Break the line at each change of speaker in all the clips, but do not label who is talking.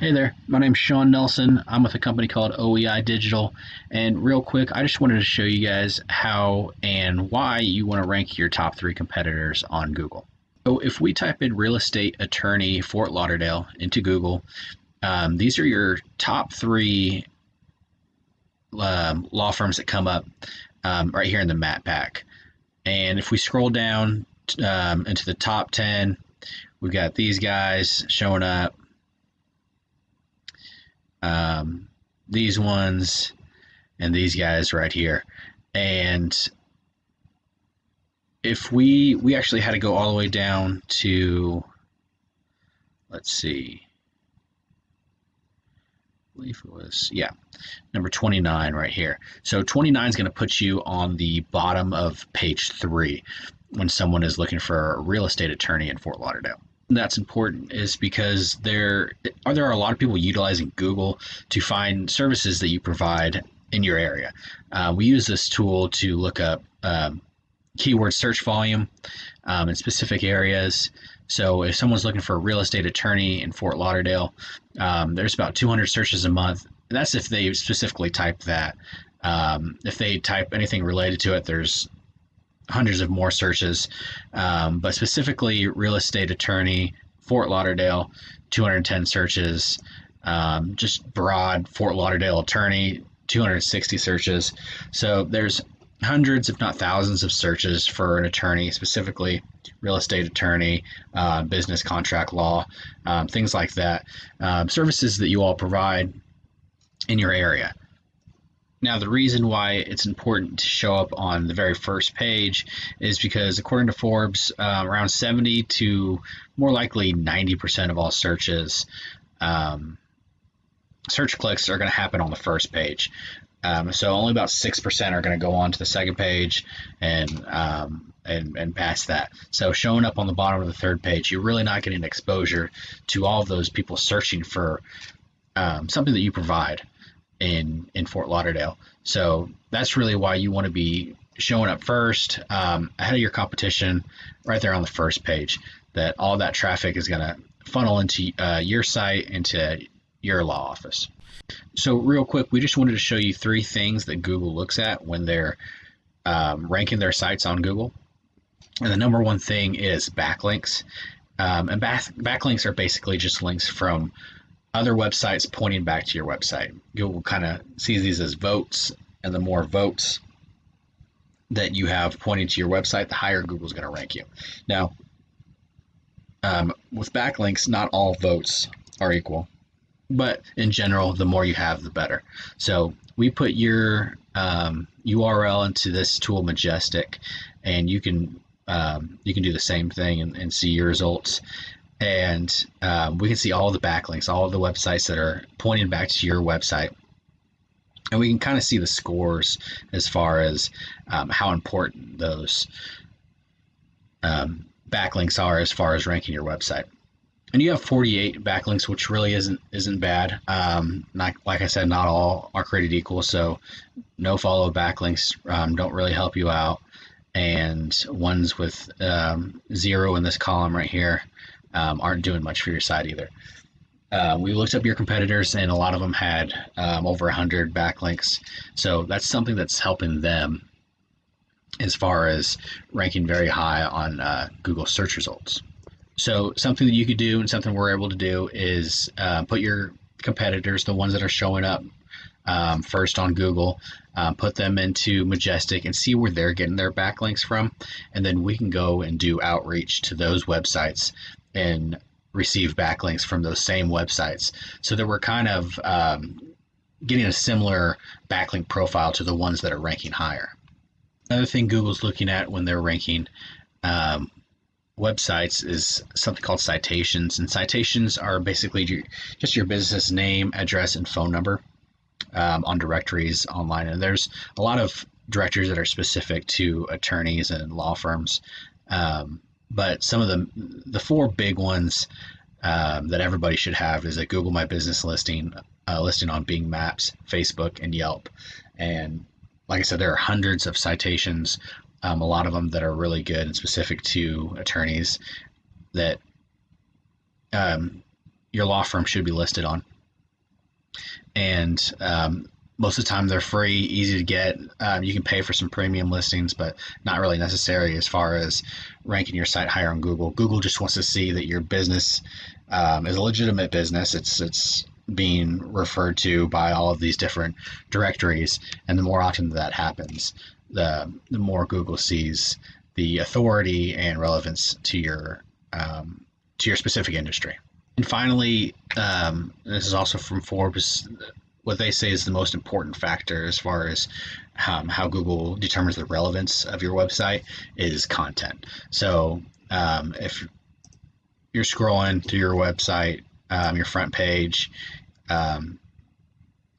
Hey there, my name's Sean Nelson. I'm with a company called OEI Digital. And real quick, I just wanted to show you guys how and why you want to rank your top three competitors on Google. So if we type in real estate attorney Fort Lauderdale into Google, these are your top three law firms that come up right here in the map pack. And if we scroll down into the top 10, we've got these guys showing up. These ones and these guys right here. And if we actually had to go all the way down to, let's see, I believe it was, yeah, number 29 right here. So 29 is going to put you on the bottom of page 3 when someone is looking for a real estate attorney in Fort Lauderdale. That's important is because there are a lot of people utilizing Google to find services that you provide in your area. We use this tool to look up keyword search volume in specific areas. So if someone's looking for a real estate attorney in Fort Lauderdale, there's about 200 searches a month. And that's if they specifically type that. If they type anything related to it, there's hundreds of more searches, but specifically real estate attorney, Fort Lauderdale, 210 searches, just broad Fort Lauderdale attorney, 260 searches. So there's hundreds, if not thousands of searches for an attorney, specifically real estate attorney, business contract law, things like that, services that you all provide in your area. Now, the reason why it's important to show up on the very first page is because, according to Forbes, around 70 to more likely 90% of all searches, search clicks are going to happen on the first page. So only about 6% are going to go on to the second page and past that. So showing up on the bottom of the third page, you're really not getting exposure to all of those people searching for something that you provide in Fort Lauderdale. So that's really why you want to be showing up first, ahead of your competition, right there on the first page. That all that traffic is going to funnel into your site, into your law office. So real quick, we just wanted to show you 3 things that Google looks at when they're ranking their sites on Google. And the number one thing is backlinks. And backlinks are basically just links from other websites pointing back to your website. Google kind of sees these as votes, and the more votes that you have pointing to your website, the higher Google's going to rank you. Now, with backlinks, not all votes are equal, but in general, the more you have, the better. So we put your URL into this tool, Majestic, and you can do the same thing and see your results. And we can see all the backlinks, all of the websites that are pointing back to your website. And we can kind of see the scores as far as how important those backlinks are as far as ranking your website. And you have 48 backlinks, which really isn't bad. Not, like I said, not all are created equal, so no follow backlinks don't really help you out. And ones with 0 in this column right here aren't doing much for your site either. We looked up your competitors, and a lot of them had over 100 backlinks. So that's something that's helping them as far as ranking very high on Google search results. So something that you could do, and something we're able to do, is put your competitors, the ones that are showing up first on Google, put them into Majestic and see where they're getting their backlinks from. And then we can go and do outreach to those websites and receive backlinks from those same websites, so that we're kind of getting a similar backlink profile to the ones that are ranking higher. Another thing Google's looking at when they're ranking websites is something called citations. And citations are basically just your business name, address, and phone number on directories online. And there's a lot of directories that are specific to attorneys and law firms. But some of the 4 big ones that everybody should have is a Google My Business listing on Bing Maps, Facebook, and Yelp. And like I said, there are hundreds of citations, a lot of them that are really good and specific to attorneys that your law firm should be listed on. And most of the time they're free, easy to get. You can pay for some premium listings, but not really necessary as far as ranking your site higher on Google. Google just wants to see that your business is a legitimate business. It's being referred to by all of these different directories, and the more often that happens, the more Google sees the authority and relevance to your specific industry. And finally, this is also from Forbes. What they say is the most important factor as far as how Google determines the relevance of your website is content. So if you're scrolling through your website, your front page,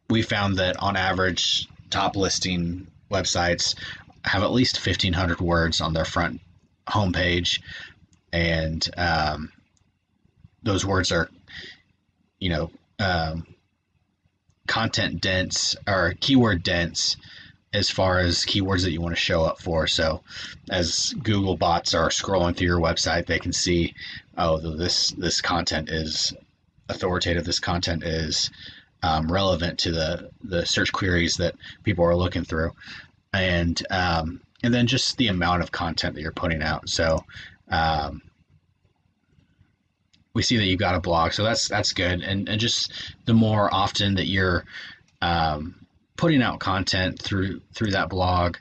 we found that on average, top listing websites have at least 1,500 words on their front homepage, and those words are, you know, content dense or keyword dense as far as keywords that you want to show up for. So as Google bots are scrolling through your website, they can see, oh, this content is authoritative, this content is relevant to the search queries that people are looking through, and then just the amount of content that you're putting out. So we see that you've got a blog, so that's good, and just the more often that you're putting out content through that blog,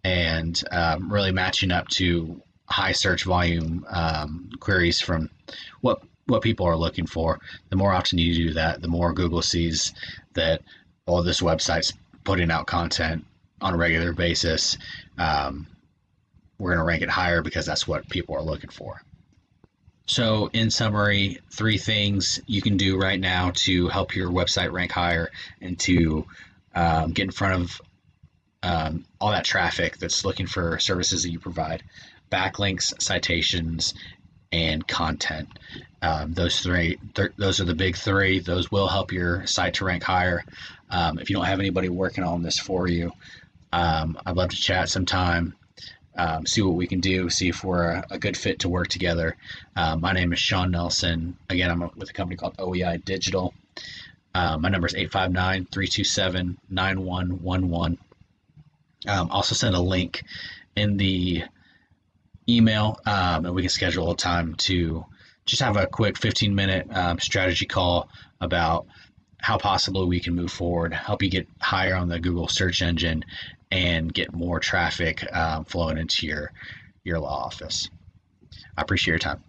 and really matching up to high search volume queries from what people are looking for, the more often you do that, the more Google sees that, oh, this website's putting out content on a regular basis. We're going to rank it higher because that's what people are looking for. So in summary, 3 things you can do right now to help your website rank higher and to get in front of all that traffic that's looking for services that you provide: backlinks, citations, and content. Those are the big 3. Those will help your site to rank higher. If you don't have anybody working on this for you, I'd love to chat sometime. See what we can do, see if we're a good fit to work together. My name is Sean Nelson. Again, I'm with a company called OEI Digital. My number is 859-327-9111. Also send a link in the email, and we can schedule a time to just have a quick 15-minute strategy call about how possibly we can move forward, help you get higher on the Google search engine, and get more traffic flowing into your law office. I appreciate your time.